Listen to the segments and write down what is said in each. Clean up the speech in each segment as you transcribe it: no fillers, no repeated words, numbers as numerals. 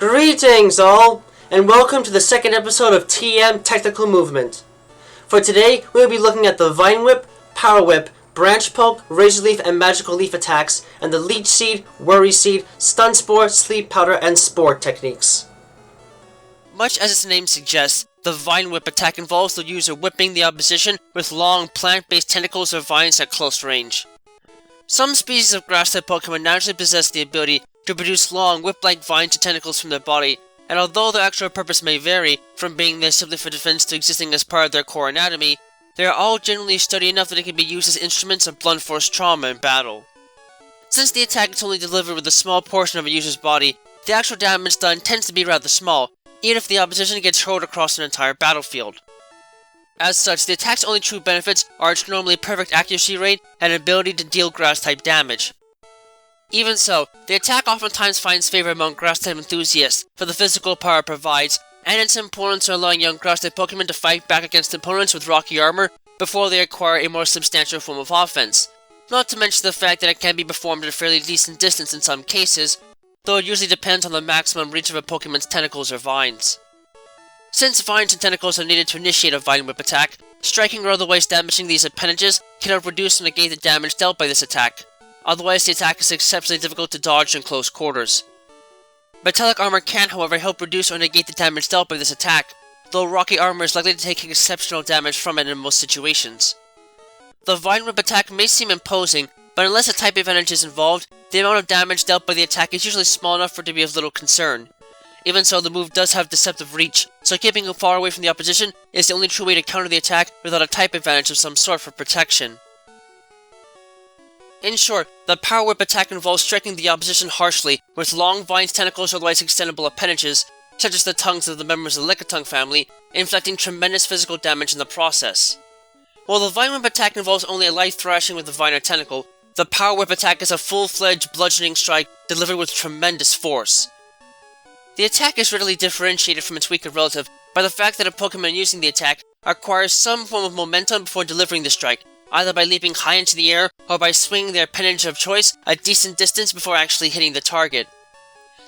Greetings all, and welcome to the second episode of TM Technical Movement. For today, we will be looking at the Vine Whip, Power Whip, Branch Poke, Razor Leaf, and Magical Leaf attacks, and the Leech Seed, Worry Seed, Stun Spore, Sleep Powder, and Spore techniques. Much as its name suggests, the Vine Whip attack involves the user whipping the opposition with long, plant-based tentacles or vines at close range. Some species of grass-type Pokémon naturally possess the ability to produce long, whip-like vines and tentacles from their body, and although their actual purpose may vary, from being there simply for defense to existing as part of their core anatomy, they are all generally sturdy enough that they can be used as instruments of blunt force trauma in battle. Since the attack is only delivered with a small portion of a user's body, the actual damage done tends to be rather small, even if the opposition gets hurled across an entire battlefield. As such, the attack's only true benefits are its normally perfect accuracy rate and ability to deal grass-type damage. Even so, the attack oftentimes finds favor among grass-type enthusiasts for the physical power it provides, and its importance in allowing young grass-type Pokémon to fight back against opponents with rocky armor before they acquire a more substantial form of offense, not to mention the fact that it can be performed at a fairly decent distance in some cases, though it usually depends on the maximum reach of a Pokémon's tentacles or vines. Since vines and tentacles are needed to initiate a Vine Whip attack, striking or otherwise damaging these appendages cannot reduce or negate the damage dealt by this attack. Otherwise, the attack is exceptionally difficult to dodge in close quarters. Metallic armor can, however, help reduce or negate the damage dealt by this attack, though rocky armor is likely to take exceptional damage from it in most situations. The Vine Whip attack may seem imposing, but unless a type advantage is involved, the amount of damage dealt by the attack is usually small enough for it to be of little concern. Even so, the move does have deceptive reach, so keeping it far away from the opposition is the only true way to counter the attack without a type advantage of some sort for protection. In short, the Power Whip attack involves striking the opposition harshly with long vines, tentacles, or otherwise extendable appendages, such as the tongues of the members of the Lickitung family, inflicting tremendous physical damage in the process. While the Vine Whip attack involves only a light thrashing with the vine or tentacle, the Power Whip attack is a full-fledged bludgeoning strike delivered with tremendous force. The attack is readily differentiated from its weaker relative by the fact that a Pokémon using the attack acquires some form of momentum before delivering the strike, either by leaping high into the air or by swinging their appendage of choice a decent distance before actually hitting the target.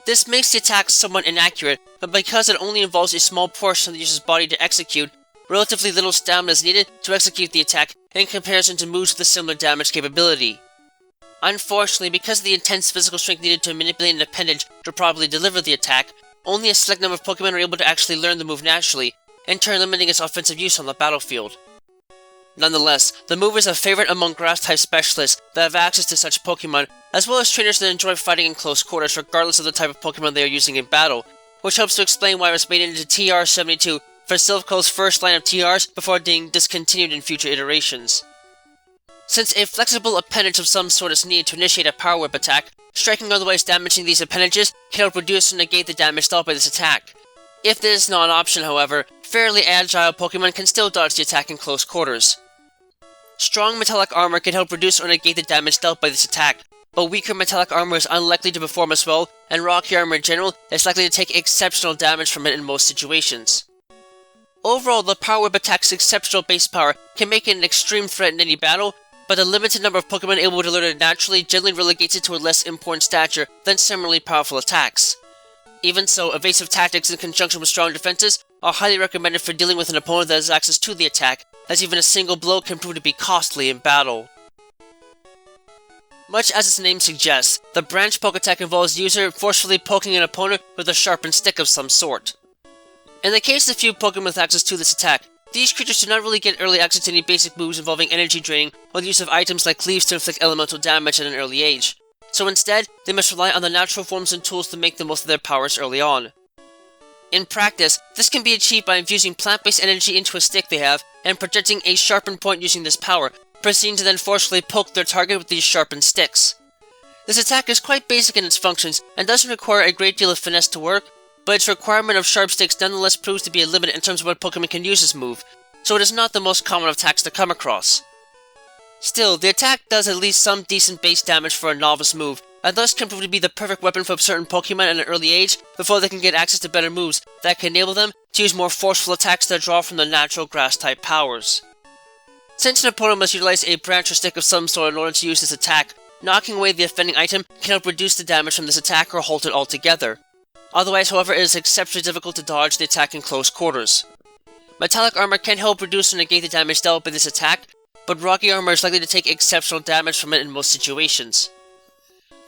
This makes the attack somewhat inaccurate, but because it only involves a small portion of the user's body to execute, relatively little stamina is needed to execute the attack in comparison to moves with a similar damage capability. Unfortunately, because of the intense physical strength needed to manipulate an appendage to properly deliver the attack, only a select number of Pokémon are able to actually learn the move naturally, in turn limiting its offensive use on the battlefield. Nonetheless, the move is a favorite among grass-type specialists that have access to such Pokémon, as well as trainers that enjoy fighting in close quarters regardless of the type of Pokémon they are using in battle, which helps to explain why it was made into TR-72 for Silph first line of TRs before being discontinued in future iterations. Since a flexible appendage of some sort is needed to initiate a Power Whip attack, striking or otherwise damaging these appendages can help reduce or negate the damage dealt by this attack. If this is not an option, however, fairly agile Pokémon can still dodge the attack in close quarters. Strong metallic armor can help reduce or negate the damage dealt by this attack, but weaker metallic armor is unlikely to perform as well, and rocky armor in general is likely to take exceptional damage from it in most situations. Overall, the Power Whip attack's exceptional base power can make it an extreme threat in any battle, but the limited number of Pokémon able to learn it naturally generally relegates it to a less important stature than similarly powerful attacks. Even so, evasive tactics in conjunction with strong defenses are highly recommended for dealing with an opponent that has access to the attack, as even a single blow can prove to be costly in battle. Much as its name suggests, the Branch Poke attack involves the user forcefully poking an opponent with a sharpened stick of some sort. In the case of few Pokémon with access to this attack, these creatures do not really get early access to any basic moves involving energy draining or the use of items like cleaves to inflict elemental damage at an early age, so instead, they must rely on the natural forms and tools to make the most of their powers early on. In practice, this can be achieved by infusing plant-based energy into a stick they have, and projecting a sharpened point using this power, proceeding to then forcefully poke their target with these sharpened sticks. This attack is quite basic in its functions, and doesn't require a great deal of finesse to work, but its requirement of sharp sticks nonetheless proves to be a limit in terms of what Pokémon can use this move, so it is not the most common of attacks to come across. Still, the attack does at least some decent base damage for a novice move, and thus can prove to be the perfect weapon for certain Pokémon at an early age before they can get access to better moves that can enable them to use more forceful attacks that draw from their natural grass-type powers. Since an opponent must utilize a branch or stick of some sort in order to use this attack, knocking away the offending item can help reduce the damage from this attack or halt it altogether. Otherwise, however, it is exceptionally difficult to dodge the attack in close quarters. Metallic armor can help reduce or negate the damage dealt by this attack, but rocky armor is likely to take exceptional damage from it in most situations.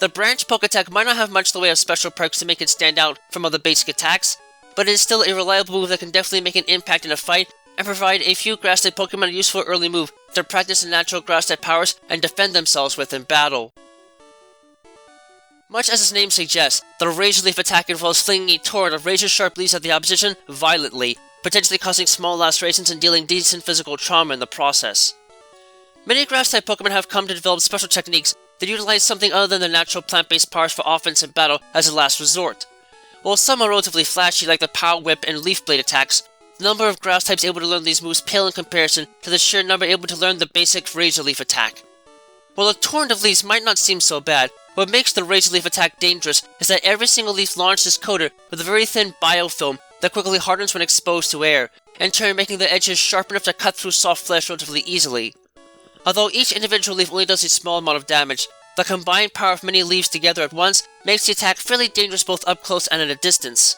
The branch poke attack might not have much in the way of special perks to make it stand out from other basic attacks, but it is still a reliable move that can definitely make an impact in a fight and provide a few grass-type Pokemon a useful early move to practice the natural grass-type powers and defend themselves with in battle. Much as its name suggests, the Razor Leaf attack involves flinging a torrent of razor-sharp leaves at the opposition violently, potentially causing small lacerations and dealing decent physical trauma in the process. Many grass-type Pokemon have come to develop special techniques that utilize something other than their natural plant-based powers for offense and battle as a last resort. While some are relatively flashy like the Power Whip and Leaf Blade attacks, the number of grass types able to learn these moves pale in comparison to the sheer number able to learn the basic Razor Leaf attack. While a torrent of leaves might not seem so bad, what makes the Razor Leaf attack dangerous is that every single leaf launched is coated with a very thin biofilm that quickly hardens when exposed to air, in turn making the edges sharp enough to cut through soft flesh relatively easily. Although each individual leaf only does a small amount of damage, the combined power of many leaves together at once makes the attack fairly dangerous both up close and at a distance.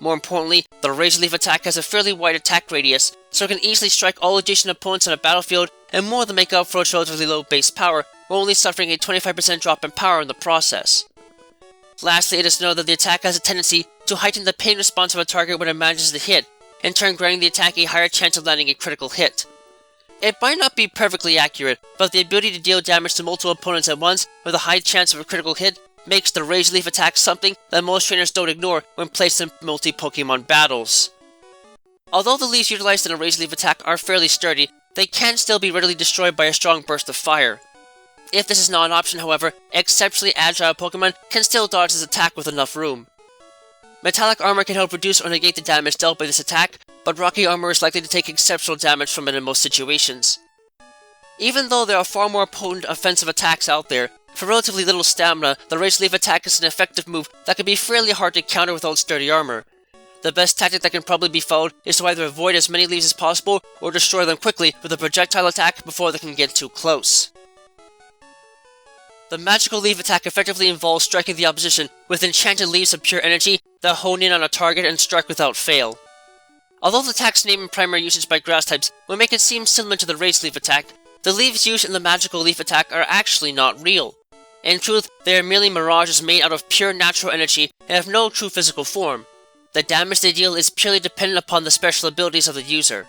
More importantly, the Razor Leaf attack has a fairly wide attack radius, so it can easily strike all adjacent opponents on a battlefield and more than make up for its relatively low base power, while only suffering a 25% drop in power in the process. Lastly, it is known that the attack has a tendency to heighten the pain response of a target when it manages to hit, in turn granting the attack a higher chance of landing a critical hit. It might not be perfectly accurate, but the ability to deal damage to multiple opponents at once with a high chance of a critical hit makes the Razor Leaf attack something that most trainers don't ignore when placed in multi-Pokemon battles. Although the leaves utilized in a Razor Leaf attack are fairly sturdy, they can still be readily destroyed by a strong burst of fire. If this is not an option, however, exceptionally agile Pokemon can still dodge this attack with enough room. Metallic armor can help reduce or negate the damage dealt by this attack, but rocky armor is likely to take exceptional damage from it in most situations. Even though there are far more potent offensive attacks out there, for relatively little stamina, the Razor Leaf attack is an effective move that can be fairly hard to counter without sturdy armor. The best tactic that can probably be followed is to either avoid as many leaves as possible or destroy them quickly with a projectile attack before they can get too close. The Magical Leaf attack effectively involves striking the opposition with enchanted leaves of pure energy that hone in on a target and strike without fail. Although the attack's name and primary usage by grass types will make it seem similar to the Razor Leaf attack, the leaves used in the Magical Leaf attack are actually not real. In truth, they are merely mirages made out of pure natural energy and have no true physical form. The damage they deal is purely dependent upon the special abilities of the user.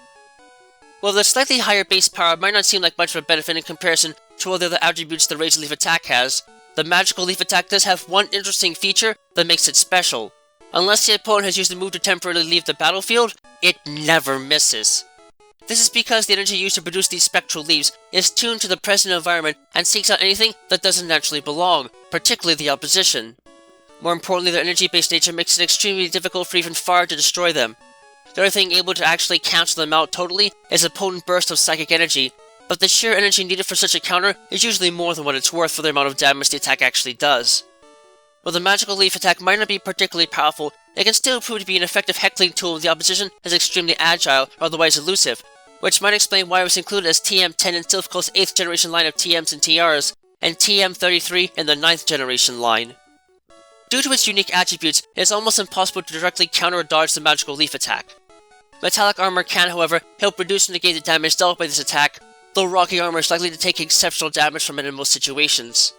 While the slightly higher base power might not seem like much of a benefit in comparison to all the other attributes the Razor Leaf attack has, the Magical Leaf attack does have one interesting feature that makes it special. Unless the opponent has used the move to temporarily leave the battlefield, it never misses. This is because the energy used to produce these spectral leaves is tuned to the present environment and seeks out anything that doesn't naturally belong, particularly the opposition. More importantly, their energy-based nature makes it extremely difficult for even fire to destroy them. The only thing able to actually cancel them out totally is a potent burst of psychic energy, but the sheer energy needed for such a counter is usually more than what it's worth for the amount of damage the attack actually does. While the Magical Leaf attack might not be particularly powerful, it can still prove to be an effective heckling tool when the opposition is extremely agile or otherwise elusive, which might explain why it was included as TM10 in Silphco's 8th generation line of TMs and TRs, and TM33 in the 9th generation line. Due to its unique attributes, it is almost impossible to directly counter or dodge the Magical Leaf attack. Metallic armor can, however, help reduce and negate the damage dealt by this attack, though rocky armor is likely to take exceptional damage from it in most situations.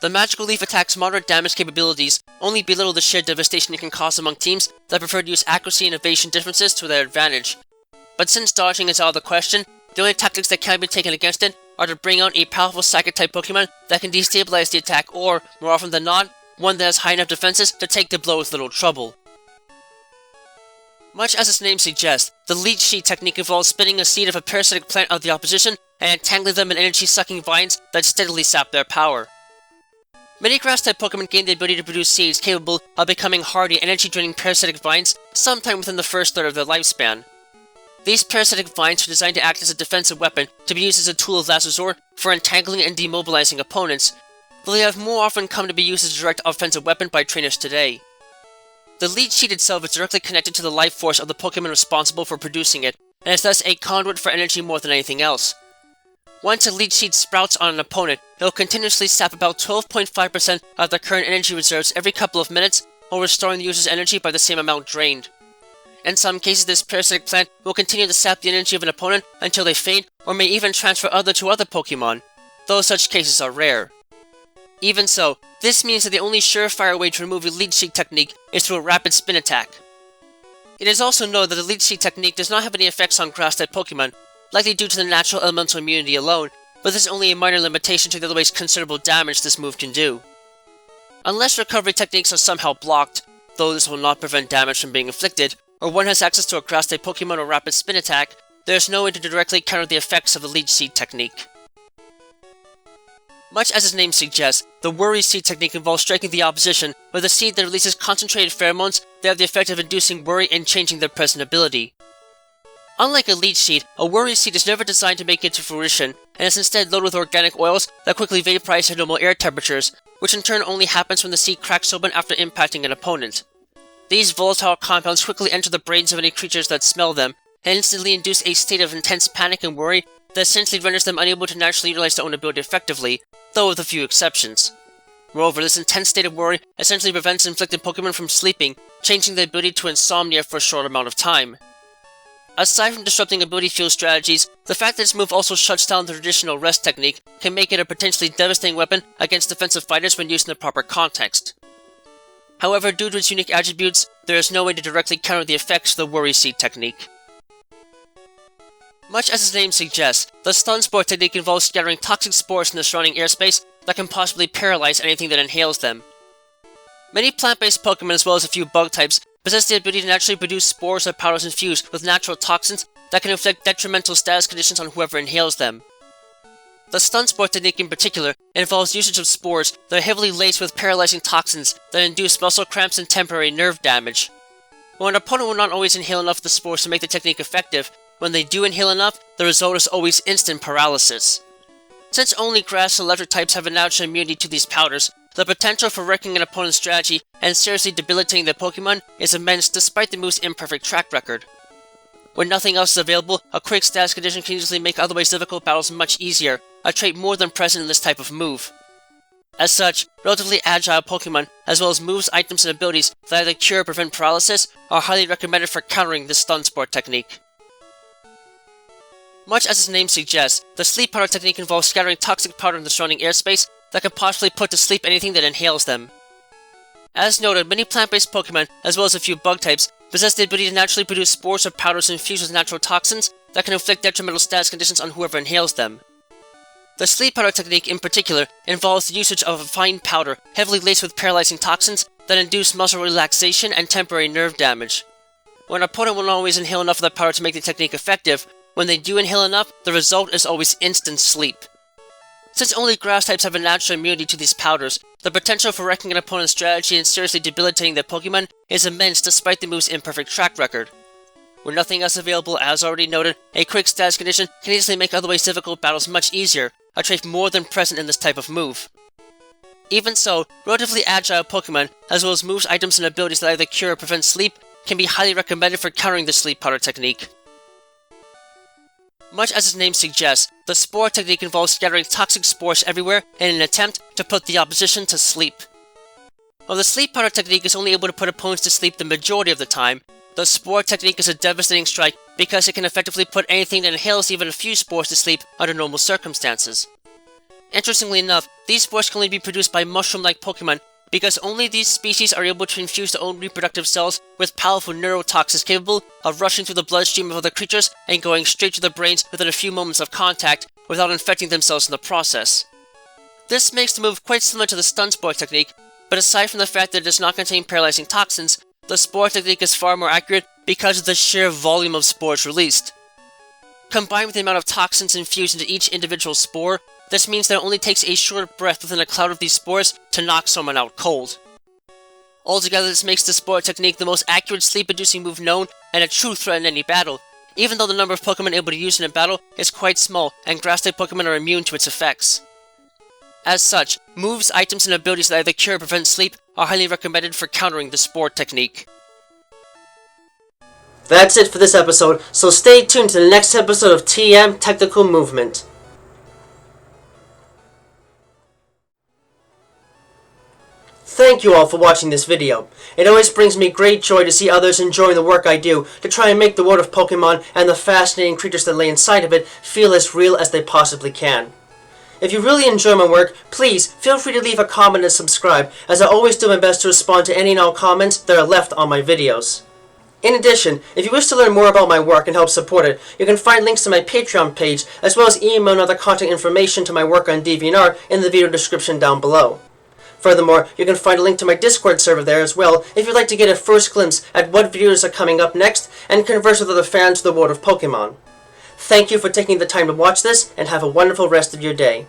The Magical Leaf attack's moderate damage capabilities only belittle the sheer devastation it can cause among teams that prefer to use accuracy and evasion differences to their advantage. But since dodging is out of the question, the only tactics that can be taken against it are to bring out a powerful Psychic-type Pokemon that can destabilize the attack or, more often than not, one that has high enough defenses to take the blow with little trouble. Much as its name suggests, the Leech Seed technique involves spinning a seed of a parasitic plant out of the opposition and entangling them in energy-sucking vines that steadily sap their power. Many grass-type Pokemon gain the ability to produce seeds capable of becoming hardy, energy-draining parasitic vines sometime within the first third of their lifespan. These parasitic vines are designed to act as a defensive weapon to be used as a tool of last resort for entangling and demobilizing opponents, though they have more often come to be used as a direct offensive weapon by trainers today. The Leech Seed itself is directly connected to the life force of the Pokemon responsible for producing it, and is thus a conduit for energy more than anything else. Once a Leech Seed sprouts on an opponent, it will continuously sap about 12.5% of their current energy reserves every couple of minutes, while restoring the user's energy by the same amount drained. In some cases, this parasitic plant will continue to sap the energy of an opponent until they faint, or may even transfer to other Pokémon, though such cases are rare. Even so, this means that the only surefire way to remove a Leech Seed technique is through a rapid spin attack. It is also noted that the Leech Seed technique does not have any effects on grass-type Pokémon, likely due to the natural elemental immunity alone, but this is only a minor limitation to the otherwise considerable damage this move can do. Unless recovery techniques are somehow blocked, though this will not prevent damage from being inflicted, or one has access to a grass-type Pokémon or rapid spin attack, there is no way to directly counter the effects of the Leech Seed technique. Much as its name suggests, the Worry Seed technique involves striking the opposition with a seed that releases concentrated pheromones that have the effect of inducing worry and changing their present ability. Unlike a Leech Seed, a Worry Seed is never designed to make it to fruition, and is instead loaded with organic oils that quickly vaporize at normal air temperatures, which in turn only happens when the seed cracks open after impacting an opponent. These volatile compounds quickly enter the brains of any creatures that smell them, and instantly induce a state of intense panic and worry that essentially renders them unable to naturally utilize their own ability effectively, though with a few exceptions. Moreover, this intense state of worry essentially prevents inflicted Pokémon from sleeping, changing the ability to insomnia for a short amount of time. Aside from disrupting ability fuel strategies, the fact that this move also shuts down the traditional rest technique can make it a potentially devastating weapon against defensive fighters when used in the proper context. However, due to its unique attributes, there is no way to directly counter the effects of the Worry Seed technique. Much as its name suggests, the Stun Spore technique involves scattering toxic spores in the surrounding airspace that can possibly paralyze anything that inhales them. Many plant-based Pokémon as well as a few bug types possess the ability to naturally produce spores or powders infused with natural toxins that can inflict detrimental status conditions on whoever inhales them. The Stun Spore technique in particular involves usage of spores that are heavily laced with paralyzing toxins that induce muscle cramps and temporary nerve damage. While an opponent will not always inhale enough of the spores to make the technique effective, when they do inhale enough, the result is always instant paralysis. Since only grass and electric types have a natural immunity to these powders, the potential for wrecking an opponent's strategy and seriously debilitating their Pokémon is immense despite the move's imperfect track record. When nothing else is available, a quick status condition can usually make otherwise difficult battles much easier, a trait more than present in this type of move. As such, relatively agile Pokémon, as well as moves, items, and abilities that either cure or prevent paralysis, are highly recommended for countering this Stun Spore technique. Much as its name suggests, the Sleep Powder technique involves scattering toxic powder in the surrounding airspace that can possibly put to sleep anything that inhales them. As noted, many plant-based Pokémon, as well as a few bug types, possess the ability to naturally produce spores or powders infused with natural toxins that can inflict detrimental status conditions on whoever inhales them. The Sleep Powder technique in particular involves the usage of a fine powder heavily laced with paralyzing toxins that induce muscle relaxation and temporary nerve damage. When an opponent will not always inhale enough of the powder to make the technique effective, when they do inhale enough, the result is always instant sleep. Since only grass types have a natural immunity to these powders, the potential for wrecking an opponent's strategy and seriously debilitating their Pokémon is immense despite the move's imperfect track record. With nothing else available, as already noted, a quick status condition can easily make otherwise difficult battles much easier, a trait more than present in this type of move. Even so, relatively agile Pokémon, as well as moves, items, and abilities that either cure or prevent sleep, can be highly recommended for countering the Sleep Powder technique. Much as its name suggests, the Spore technique involves scattering toxic spores everywhere in an attempt to put the opposition to sleep. While the Sleep Powder technique is only able to put opponents to sleep the majority of the time, the Spore technique is a devastating strike because it can effectively put anything that inhales even a few spores to sleep under normal circumstances. Interestingly enough, these spores can only be produced by mushroom-like Pokémon because only these species are able to infuse their own reproductive cells with powerful neurotoxins capable of rushing through the bloodstream of other creatures and going straight to their brains within a few moments of contact without infecting themselves in the process. This makes the move quite similar to the Stun Spore technique, but aside from the fact that it does not contain paralyzing toxins, the Spore technique is far more accurate because of the sheer volume of spores released. Combined with the amount of toxins infused into each individual spore, this means that it only takes a short breath within a cloud of these spores to knock someone out cold. Altogether, this makes the Spore technique the most accurate sleep-inducing move known and a true threat in any battle, even though the number of Pokémon able to use it in a battle is quite small and grass-type Pokémon are immune to its effects. As such, moves, items, and abilities that either cure or prevent sleep are highly recommended for countering the Spore technique. That's it for this episode, so stay tuned to the next episode of TM Technical Movement. Thank you all for watching this video. It always brings me great joy to see others enjoying the work I do to try and make the world of Pokemon and the fascinating creatures that lay inside of it feel as real as they possibly can. If you really enjoy my work, please feel free to leave a comment and subscribe, as I always do my best to respond to any and all comments that are left on my videos. In addition, if you wish to learn more about my work and help support it, you can find links to my Patreon page, as well as email and other contact information to my work on DeviantArt in the video description down below. Furthermore, you can find a link to my Discord server there as well if you'd like to get a first glimpse at what videos are coming up next and converse with other fans of the world of Pokemon. Thank you for taking the time to watch this, and have a wonderful rest of your day.